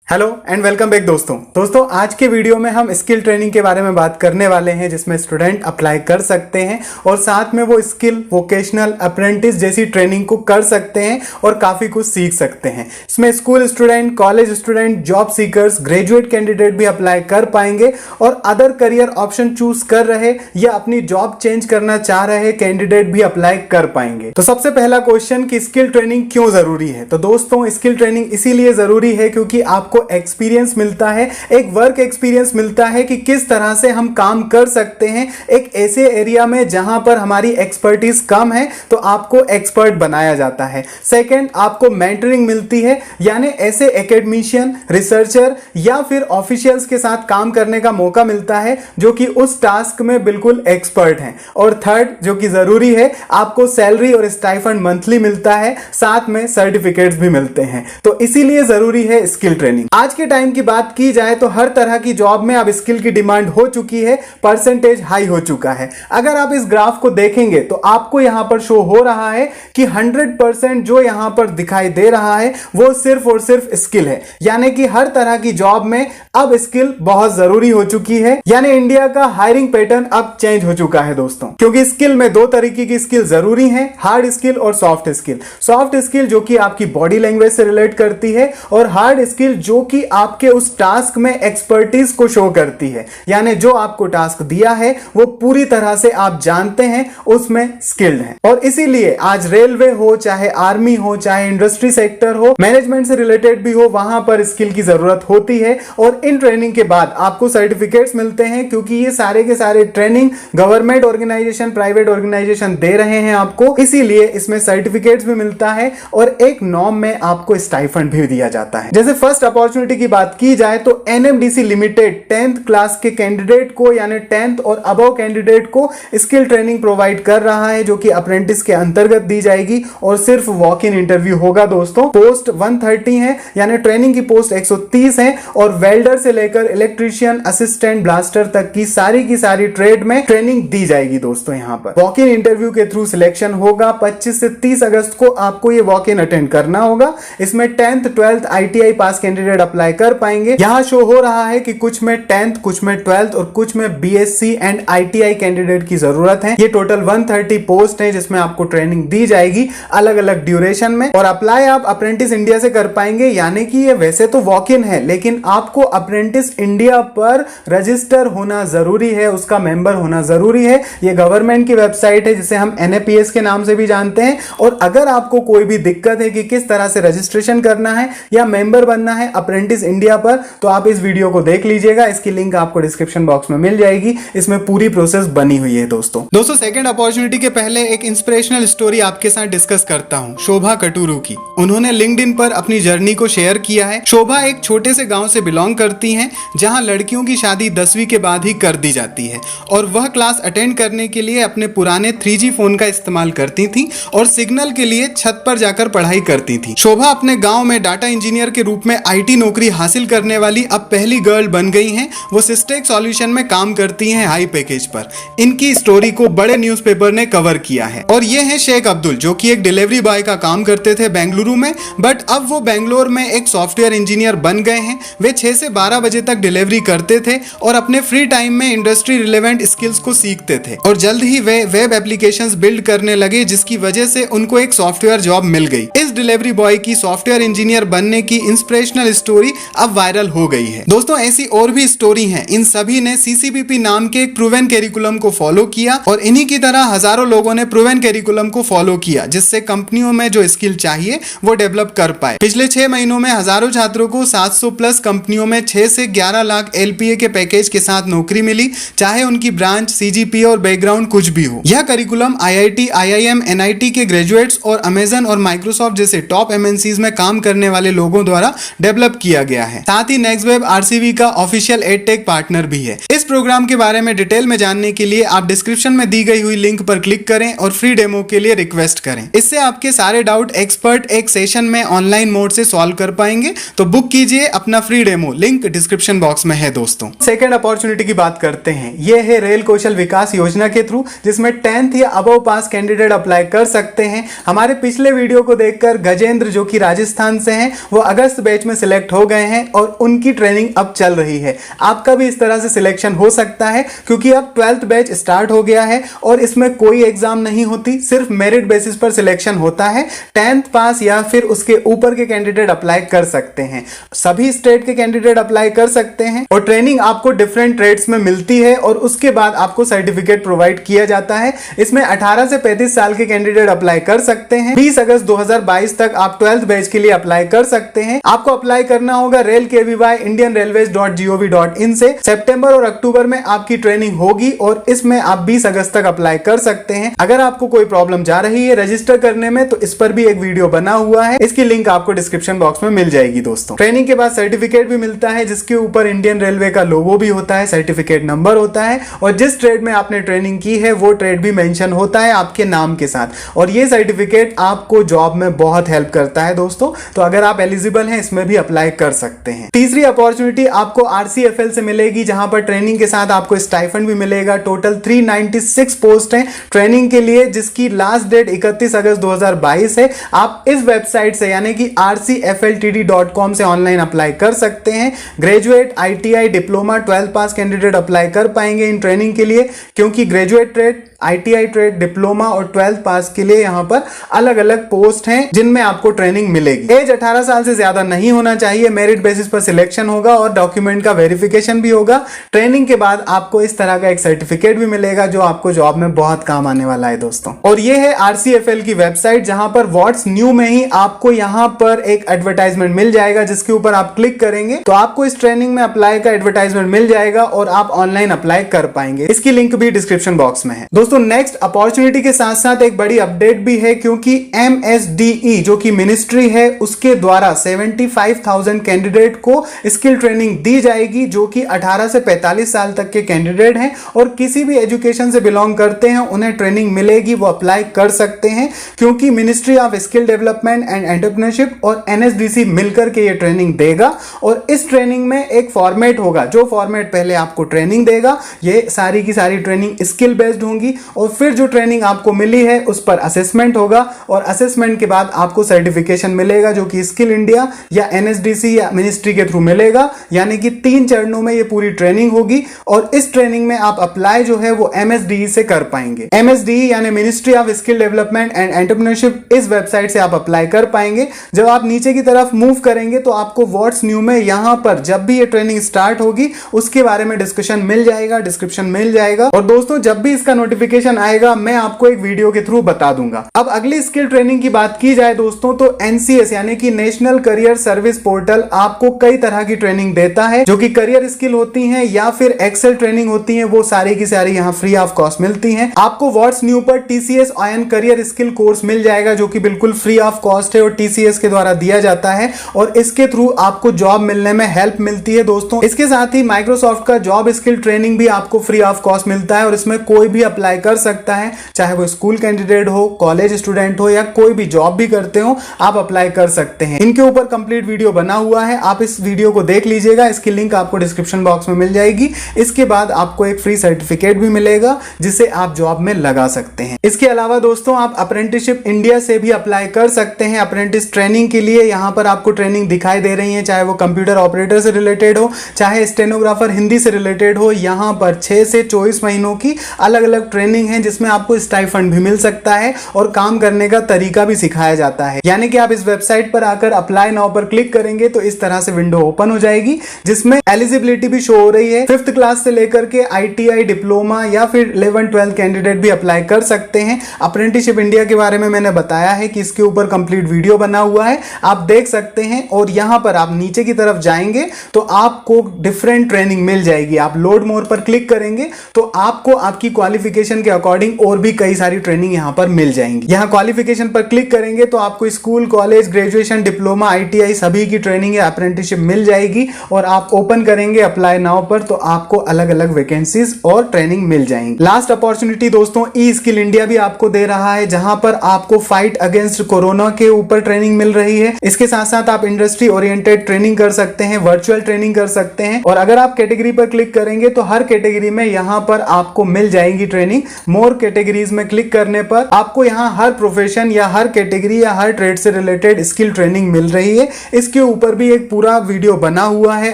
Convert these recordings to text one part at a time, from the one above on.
Hello and welcome back दोस्तों आज के वीडियो में हम स्किल ट्रेनिंग के बारे में बात करने वाले हैं जिसमें स्टूडेंट अप्लाई कर सकते हैं और साथ में वो स्किल वोकेशनल अप्रेंटिस जैसी ट्रेनिंग को कर सकते हैं और काफ़ी कुछ सीख सकते हैं। इसमें school student, college student, job seekers, graduate candidate भी अप्लाई कर पाएंगे और अदर करियर ऑप्शन चूज कर रहे या अपनी जॉब चेंज करना चाह रहे कैंडिडेट भी अप्लाई कर पाएंगे। तो सबसे पहला क्वेश्चन कि स्किल ट्रेनिंग क्यों जरूरी है। तो दोस्तों स्किल ट्रेनिंग इसीलिए जरूरी है क्योंकि आपको एक्सपीरियंस मिलता है, एक वर्क एक्सपीरियंस मिलता है कि किस तरह से हम काम कर सकते हैं एक ऐसे एरिया में जहां पर हमारी एक्सपर्टीज कम है, तो आपको एक्सपर्ट बनाया जाता है। सेकंड, आपको मेंटरिंग मिलती है, यानी ऐसे एकेडमिशियन, रिसर्चर या फिर ऑफिशियल्स के साथ काम करने का मौका मिलता है जो कि उस टास्क में बिल्कुल एक्सपर्ट हैं। और थर्ड, जो कि जरूरी है, आपको सैलरी और स्टाइफंड मंथली मिलता है, साथ में सर्टिफिकेट्स भी मिलते हैं। तो इसीलिए जरूरी है स्किल ट्रेनिंग। आज के टाइम की बात की जाए तो हर तरह की जॉब में अब स्किल की डिमांड हो चुकी है, परसेंटेज हाई हो चुका है। अगर आप इस ग्राफ को देखेंगे तो आपको यहां पर शो हो रहा है कि 100% जो यहां पर दिखाई दे रहा है वो सिर्फ और सिर्फ स्किल है, यानी कि हर तरह की जॉब में अब स्किल बहुत जरूरी हो चुकी है। यानी इंडिया का हायरिंग पैटर्न अब चेंज हो चुका है दोस्तों, क्योंकि स्किल में दो तरीके की स्किल जरूरी है, हार्ड स्किल और सॉफ्ट स्किल। सॉफ्ट स्किल जो कि आपकी बॉडी लैंग्वेज से रिलेट करती है और हार्ड स्किल जो कि आपके उस टास्क में एक्सपर्टीज को शो करती है, यानी जो आपको टास्क दिया है वो पूरी तरह से आप जानते हैं, उसमें स्किल्ड हैं। और इसीलिए आज रेलवे हो, चाहे आर्मी हो, चाहे इंडस्ट्री सेक्टर हो, मैनेजमेंट से रिलेटेड भी हो, वहां पर स्किल की जरूरत होती है। और इन ट्रेनिंग के बाद आपको सर्टिफिकेट्स मिलते हैं, क्योंकि ये सारे के सारे training government organisation, private organisation दे रहे हैं आपको, इसीलिए इसमें सर्टिफिकेट्स भी मिलता है और एक नॉर्म में आपको स्टाइफंड भी दिया जाता है। जैसे फर्स्ट अपॉर्चुनिटी की बात की जाए तो एनएमडीसी लिमिटेड 10th क्लास के कैंडिडेट को, यानी 10th और अबव कैंडिडेट को स्किल ट्रेनिंग प्रोवाइड कर रहा है, जो कि अप्रेंटिस के अंतर्गत दी जाएगी और सिर्फ वॉक इन इंटरव्यू होगा दोस्तों। पोस्ट 130 है, यानी ट्रेनिंग की पोस्ट 130 है और वेल्डर से लेकर इलेक्ट्रीशियन, असिस्टेंट, ब्लास्टर तक की सारी ट्रेड में ट्रेनिंग दी जाएगी दोस्तों। यहां पर वॉक इन इंटरव्यू के थ्रू सिलेक्शन होगा। 25 से 30 अगस्त को आपको ये वॉक इन अटेंड करना होगा। इसमें 10th 12th ITI पास कैंडिडेट अप्लाई कर पाएंगे। यहां शो हो रहा है कि कुछ में 10th, कुछ में 12th और कुछ में BSc एंड ITI कैंडिडेट की जरूरत है। ये टोटल 130 पोस्ट है जिसमें आपको ट्रेनिंग दी जाएगी अलग अलग ड्यूरेशन में। और अप्लाई आप अप्रेंटिस इंडिया से कर पाएंगे, यानी कि ये वैसे तो वॉक इन है, लेकिन आपको अप्रेंटिस इंडिया पर रजिस्टर होना जरूरी है, उसका मेंबर होना जरूरी है। ये गवर्नमेंट की वेबसाइट है जिसे हम NAPS के नाम से भी जानते हैं। और अगर आपको कोई भी दिक्कत है कि किस तरह से रजिस्ट्रेशन करना है या मेंबर बनना है अप्रेंटिस इंडिया पर, तो आप इस वीडियो को देख लीजिएगा, इसकी लिंक आपको डिस्क्रिप्शन बॉक्स में मिल जाएगी। इसमें पूरी प्रोसेस बनी हुई है दोस्तों सेकंड अपॉर्चुनिटी के पहले एक इंस्पिरेशनल स्टोरी आपके साथ डिस्कस करता हूं, शोभा कटुरू की। उन्होंने लिंक्डइन पर अपनी जर्नी को शेयर किया है। शोभा एक छोटे से गांव से बिलोंग करती हैं, जहां लड़कियों की शादी 10वीं के बाद ही कर दी जाती है और वह क्लास अटेंड करने के लिए अपने पुराने 3G फोन का इस्तेमाल करती थी और सिग्नल के लिए छत पर जाकर पढ़ाई करती थी। शोभा अपने गांव में डाटा इंजीनियर के रूप में IT नौकरी हासिल करने वाली अब पहली गर्ल बन गई हैं। वो सिस्टेक सॉल्यूशन में काम करती हैं हाई पैकेज पर। इनकी स्टोरी को बड़े न्यूज़पेपर ने कवर किया है। और ये हैं शेख अब्दुल, जो कि एक डिलीवरी बॉय का काम करते थे बेंगलुरु में, बट अब वो बेंगलोर में एक सॉफ्टवेयर इंजीनियर बन गए हैं। वे 6 से 12 बजे तक डिलीवरी करते थे और अपने फ्री टाइम में इंडस्ट्री रिलेवेंट स्किल्स को सीखते थे और जल्द ही वे वेब एप्लीकेशंस बिल्ड करने लगे, जिसकी वजह से उनको एक सॉफ्टवेयर जॉब मिल गई। इस डिलीवरी बॉय की सॉफ्टवेयर इंजीनियर बनने की इंस्पिरेशनल स्टोरी अब वायरल हो गई है दोस्तों। ऐसी और भी स्टोरी हैं। इन सभी ने CCPP नाम के एक प्रूवन कैरिकुलम को फॉलो किया और इन्हीं की तरह हजारों लोगों ने प्रूवन कैरिकुलम को फॉलो किया, जिससे कंपनियों में जो स्किल चाहिए वो डेवलप कर पाए। पिछले 6 महीनों में हजारों छात्रों को 700 प्लस कंपनियों में 6 से 11 लाख LPA के पैकेज के साथ नौकरी मिली, चाहे उनकी ब्रांच, CGPA और बैकग्राउंड कुछ भी हो। यह कैरिकुलम IIT, IIM, NIT के ग्रेजुएट्स और अमेजन और माइक्रोसॉफ्ट जैसे टॉप MNCs में काम करने वाले लोगों द्वारा डेवलप किया गया है। साथ ही नेक्स्टवेब RCV का ऑफिशियल एडटेक पार्टनर भी है। इस प्रोग्राम के बारे में डिटेल में जानने के लिए आप डिस्क्रिप्शन में दी गई हुई लिंक पर क्लिक करें और फ्री डेमो के लिए रिक्वेस्ट करें। इससे आपके सारे डाउट एक्सपर्ट एक सेशन में ऑनलाइन मोड से सॉल्व कर पाएंगे। तो बुक कीजिए अपना free demo, link description box में है दोस्तों। सेकंड अपॉर्चुनिटी की बात करते हैं। यह है रेल कौशल विकास योजना के थ्रू, जिसमें 10th या अबव पास कैंडिडेट अप्लाई कर सकते हैं। हमारे पिछले वीडियो को देखकर गजेंद्र, जो कि राजस्थान से हैं, वो अगस्त बैच में सिलेक्ट सिलेक्ट हो गए हैं और उनकी ट्रेनिंग अब चल रही है। आपका भी इस तरह से सिलेक्शन हो सकता है क्योंकि अब 12th बैच स्टार्ट हो गया है और इसमें कोई एग्जाम नहीं होती, सिर्फ मेरिट बेसिस पर सिलेक्शन होता है। 10th पास या फिर उसके ऊपर के कैंडिडेट अप्लाई कर सकते हैं। सभी स्टेट के कैंडिडेट अप्लाई कर सकते हैं और ट्रेनिंग आपको डिफरेंट ट्रेड्स में मिलती है और उसके बाद आपको सर्टिफिकेट प्रोवाइड किया जाता है। इसमें 18 से 35 साल के कैंडिडेट अप्लाई कर सकते हैं। 20 अगस्त 2022 तक आप 12th बैच के लिए अप्लाई कर सकते हैं। आपको अप्लाई करना होगा railkvy indianrailways.gov.in से। सितंबर और अक्टूबर में आपकी ट्रेनिंग होगी और इसमें आप 20 अगस्त तक अप्लाई कर सकते हैं। अगर आपको कोई प्रॉब्लम जा रही है रजिस्टर करने में तो इस पर भी एक वीडियो बना हुआ है, इसकी लिंक आपको डिस्क्रिप्शन बॉक्स में मिल जाएगी दोस्तों। ट्रेनिंग के बाद सर्टिफिकेट भी मिलता है जिसके ऊपर इंडियन रेलवे का लोगो भी होता है, सर्टिफिकेट नंबर होता है और जिस ट्रेड में आपने ट्रेनिंग की है वो ट्रेड भी मेंशन होता है आपके नाम के साथ। और ये सर्टिफिकेट आपको जॉब में बहुत हेल्प करता है दोस्तों, तो अगर आप एलिजिबल हैं इसमें भी अप्लाई कर सकते हैं। तीसरी अपॉर्चुनिटी आपको RCFL से मिलेगी जहां पर ट्रेनिंग के साथ आपको स्टाइफंड भी मिलेगा। टोटल 396 पोस्ट हैं ट्रेनिंग के लिए जिसकी लास्ट डेट 31 अगस्त 2022 है। आप इस वेबसाइट से यानी कि rcfltd.com से ऑनलाइन अप्लाई कर सकते हैं। ग्रेजुएट, ITI, डिप्लोमा, 12th पास कैंडिडेट अप्लाई कर पाएंगे इन ट्रेनिंग के लिए क्योंकि graduate trade, ITI trade, diploma और 12th पास के लिए यहां पर अलग अलग पोस्ट हैं जिनमें आपको ट्रेनिंग मिलेगी। एज 18 साल से ज्यादा नहीं होना चाहिए। मेरिट बेसिस पर सिलेक्शन होगा और डॉक्यूमेंट का वेरिफिकेशन भी होगा। ट्रेनिंग के बाद आपको इस तरह का एक सर्टिफिकेट भी मिलेगा जो आपको जॉब में बहुत काम आने वाला है दोस्तों। और ये है RCFL की वेबसाइट जहां पर व्हाट्स न्यू में ही आपको यहां पर एक एडवर्टाइजमेंट मिल जाएगा जिसके ऊपर आप क्लिक करेंगे तो आपको इस ट्रेनिंग में अप्लाई का एडवर्टाइजमेंट मिल जाएगा और आप ऑनलाइन अप्लाई कर पाएंगे। इसकी लिंक भी डिस्क्रिप्शन बॉक्स में है दोस्तों। नेक्स्ट अपॉर्चुनिटी के साथ साथ एक बड़ी अपडेट भी है क्योंकि MSDE जो कि मिनिस्ट्री है उसके द्वारा 75,000 कैंडिडेट को स्किल ट्रेनिंग दी जाएगी जो कि 18 से 45 साल तक के कैंडिडेट हैं और किसी भी एजुकेशन से बिलोंग करते हैं उन्हें ट्रेनिंग मिलेगी, वो अप्लाई कर सकते हैं क्योंकि ministry of skill development and entrepreneurship और NSDC मिलकर के ये ट्रेनिंग देगा। और इस ट्रेनिंग में एक फॉर्मेट होगा, जो फॉर्मेट पहले आपको ट्रेनिंग देगा, ये सारी की सारी ट्रेनिंग स्किल बेस्ड होंगी और फिर जो ट्रेनिंग आपको मिली है उस पर असेसमेंट होगा और असेसमेंट के बाद आपको सर्टिफिकेशन मिलेगा जो कि स्किल इंडिया या NSDC या मिनिस्ट्री के थ्रू मिलेगा। यानी कि 3 चरणों में ये पूरी ट्रेनिंग होगी और इस ट्रेनिंग में आप अप्लाई जो है वो MSDE से कर पाएंगे। MSDE यानी ministry of skill development and entrepreneurship, इस वेबसाइट से आप अप्लाई कर पाएंगे। जब आप नीचे की तरफ मूव करेंगे तो आपको व्हाट्स न्यू में यहां पर जब भी ये ट्रेनिंग स्टार्ट होगी उसके बारे में डिस्कशन मिल जाएगा, डिस्क्रिप्शन मिल जाएगा। और दोस्तों जब भी इसका नोटिफिकेशन आएगा मैं आपको एक वीडियो के थ्रू बता दूंगा। अब अगली स्किल ट्रेनिंग की बात की जाए दोस्तों तो NCS यानी कि नेशनल करियर सर्विस पोर्टल आपको कई तरह की ट्रेनिंग देता है जो कि करियर स्किल होती हैं या फिर एक्सेल ट्रेनिंग होती हैं, वो सारी की सारी यहाँ फ्री ऑफ कॉस्ट मिलती हैं। आपको व्हाट्स न्यू पर TCS iON career skill course मिल जाएगा जो कि बिल्कुल फ्री ऑफ कॉस्ट है और TCS के द्वारा दिया जाता है और इसके थ्रू आपको जॉब मिलने में हेल्प मिलती है दोस्तों। इसके साथ ही माइक्रोसॉफ्ट का जॉब स्किल ट्रेनिंग भी आपको फ्री ऑफ कॉस्ट मिलता है और इसमें कोई भी अप्लाई कर सकता है, चाहे वो स्कूल कैंडिडेट हो, कॉलेज स्टूडेंट हो या कोई भी जॉब भी करते हो, आप अप्लाई कर सकते हैं। इनके ऊपर कंप्लीट वीडियो बना हुआ है, आप इस वीडियो को देख लीजिएगा, इसकी लिंक आपको डिस्क्रिप्शन बॉक्स में मिल जाएगी। इसके बाद आपको एक फ्री सर्टिफिकेट भी मिलेगा जिसे आप जॉब में लगा सकते हैं। इसके अलावा दोस्तों आप अप्रेंटिसशिप इंडिया से भी अप्लाई कर सकते हैं अप्रेंटिस ट्रेनिंग के लिए। यहाँ पर आपको ट्रेनिंग दिखाई दे रही है, चाहे वो कंप्यूटर ऑपरेटर से रिलेटेड हो, चाहे स्टेनोग्राफर हिंदी से रिलेटेड हो। यहाँ पर 6 से 24 महीनों की अलग अलग ट्रेनिंग है जिसमें आपको स्टाइफंड भी मिल सकता है और काम करने का तरीका भी सिखाया जाता है। यानी कि आप इस वेबसाइट पर आकर अप्लाई नाउ पर क्लिक करेंगे तो इस तरह से विंडो ओपन हो जाएगी जिसमें एलिजिबिलिटी भी शो हो रही है। 5th क्लास से लेकर के ITI, डिप्लोमा या फिर 11th 12th कैंडिडेट भी अप्लाई कर सकते हैं। अप्रेंटिसशिप इंडिया के बारे में मैंने बताया है कि इसके ऊपर कंप्लीट वीडियो बना हुआ है, आप देख सकते हैं। और यहां पर आप नीचे की तरफ जाएंगे तो आपको डिफरेंट ट्रेनिंग मिल जाएगी। आप लोड मोर पर क्लिक करेंगे तो आपको आपकी क्वालिफिकेशन के अकॉर्डिंग और भी कई सारी ट्रेनिंग यहां पर मिल जाएंगी। यहां क्वालिफिकेशन पर क्लिक करेंगे तो आपको school, college, graduation, diploma, ITI सभी की ट्रेनिंग या अप्रेंटिसशिप मिल जाएगी। और आप ओपन करेंगे अप्लाई नाउ पर तो आपको अलग अलग वैकेंसीज और ट्रेनिंग मिल जाएंगी। लास्ट अपॉर्चुनिटी दोस्तों ई स्किल इंडिया भी आपको दे रहा है जहां पर आपको फाइट अगेंस्ट कोरोना के ऊपर ट्रेनिंग मिल रही है। इसके साथ साथ आप इंडस्ट्री ओरिएंटेड ट्रेनिंग कर सकते हैं, वर्चुअल ट्रेनिंग कर सकते हैं। और अगर आप कैटेगरी पर क्लिक करेंगे तो हर कैटेगरी में यहां पर आपको मिल जाएगी ट्रेनिंग ट्रेनिंग। मोर कैटेगरीज में क्लिक करने पर आपको यहाँ हर प्रोफेशन या हर कैटेगरी या हर ट्रेड से रिलेटेड स्किल ट्रेनिंग मिल रही है। इसके ऊपर भी एक पूरा वीडियो बना हुआ है,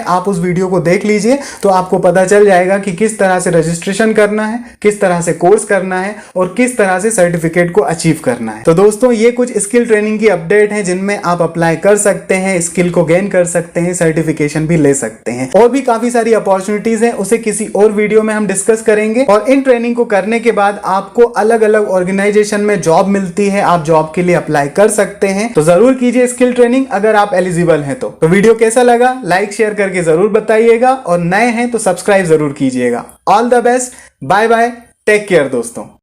आप उस वीडियो को देख लीजिए तो आपको पता चल जाएगा कि किस तरह से रजिस्ट्रेशन करना है, किस तरह से कोर्स करना है और किस तरह से सर्टिफिकेट को अचीव करना है। तो दोस्तों ये कुछ स्किल ट्रेनिंग की अपडेट है जिनमें आप अप्लाई कर सकते हैं, स्किल को गेन कर सकते हैं, सर्टिफिकेशन भी ले सकते हैं। और भी काफी सारी अपॉर्चुनिटीज हैं, उसे किसी और वीडियो में हम डिस्कस करेंगे। और इन ट्रेनिंग को करने के बाद आपको अलग अलग ऑर्गेनाइजेशन में जॉब मिलती है, आप जॉब के लिए अप्लाई कर सकते हैं। तो जरूर कीजिए स्किल ट्रेनिंग अगर आप एलिजिबल हैं तो वीडियो कैसा लगा लाइक शेयर करके जरूर बताइएगा और नए हैं तो सब्सक्राइब जरूर कीजिएगा। All the best, bye bye, take care दोस्तों।